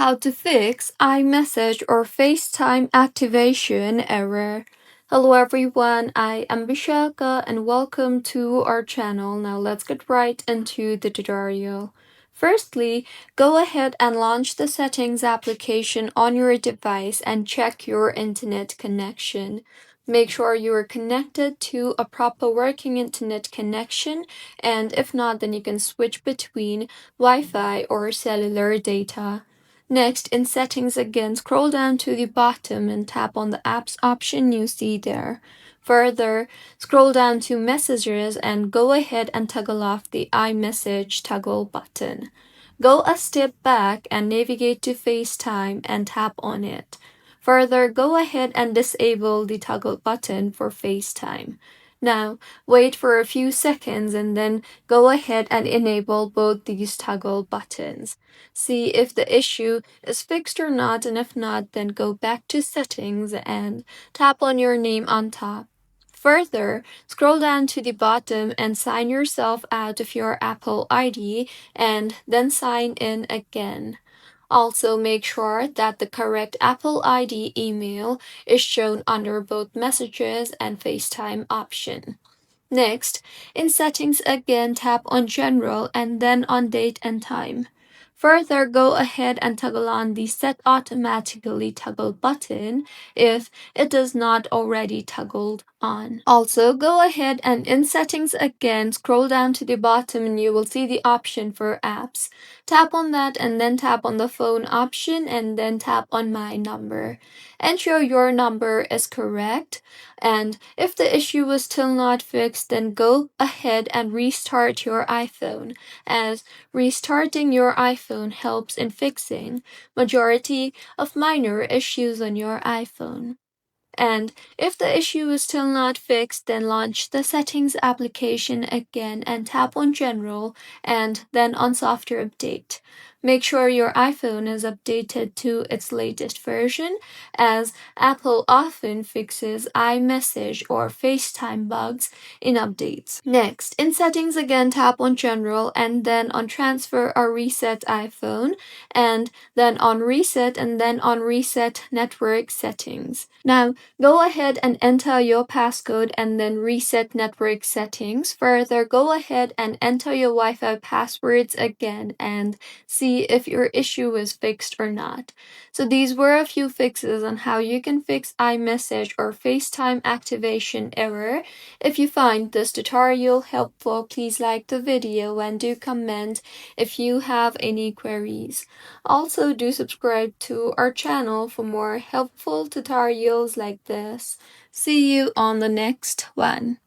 how to fix iMessage or FaceTime activation error. Hello everyone, I am Vishaka and welcome to our channel. Now let's get right into the tutorial. Firstly, go ahead and launch the settings application on your device and check your internet connection. Make sure you are connected to a proper working internet connection, and if not, then you can switch between Wi-Fi or cellular data. Next, in settings again, scroll down to the bottom and tap on the apps option you see there. Further, scroll down to messages and go ahead and toggle off the iMessage toggle button. Go a step back and navigate to FaceTime and tap on it. Further, go ahead and disable the toggle button for FaceTime. Now, wait for a few seconds and then go ahead and enable both these toggle buttons. See if the issue is fixed or not, and if not, then go back to settings and tap on your name on top. Further, scroll down to the bottom and sign yourself out of your Apple ID and then sign in again. Also, make sure that the correct Apple ID email is shown under both messages and FaceTime option. Next, in settings again, tap on general and then on date and time. Further, go ahead and toggle on the set automatically toggle button if it is not already toggled on. Also, go ahead and in settings again, scroll down to the bottom and you will see the option for apps. Tap on that and then tap on the phone option and then tap on my number. Ensure your number is correct, and if the issue is still not fixed, then go ahead and restart your iPhone, as restarting your iPhone helps in fixing majority of minor issues on your iPhone. And if the issue is still not fixed, then launch the settings application again and tap on general and then on software update. Make sure your iPhone is updated to its latest version, as Apple often fixes iMessage or FaceTime bugs in updates. Next, in settings again, tap on general and then on transfer or reset iPhone, and then on reset and then on reset network settings. Now, go ahead and enter your passcode and then reset network settings. Further, go ahead and enter your Wi-Fi passwords again and see if your issue is fixed or not. So these were a few fixes on how you can fix iMessage or FaceTime activation error. If you find this tutorial helpful, please like the video and do comment if you have any queries. Also, do subscribe to our channel for more helpful tutorials like this. See you on the next one.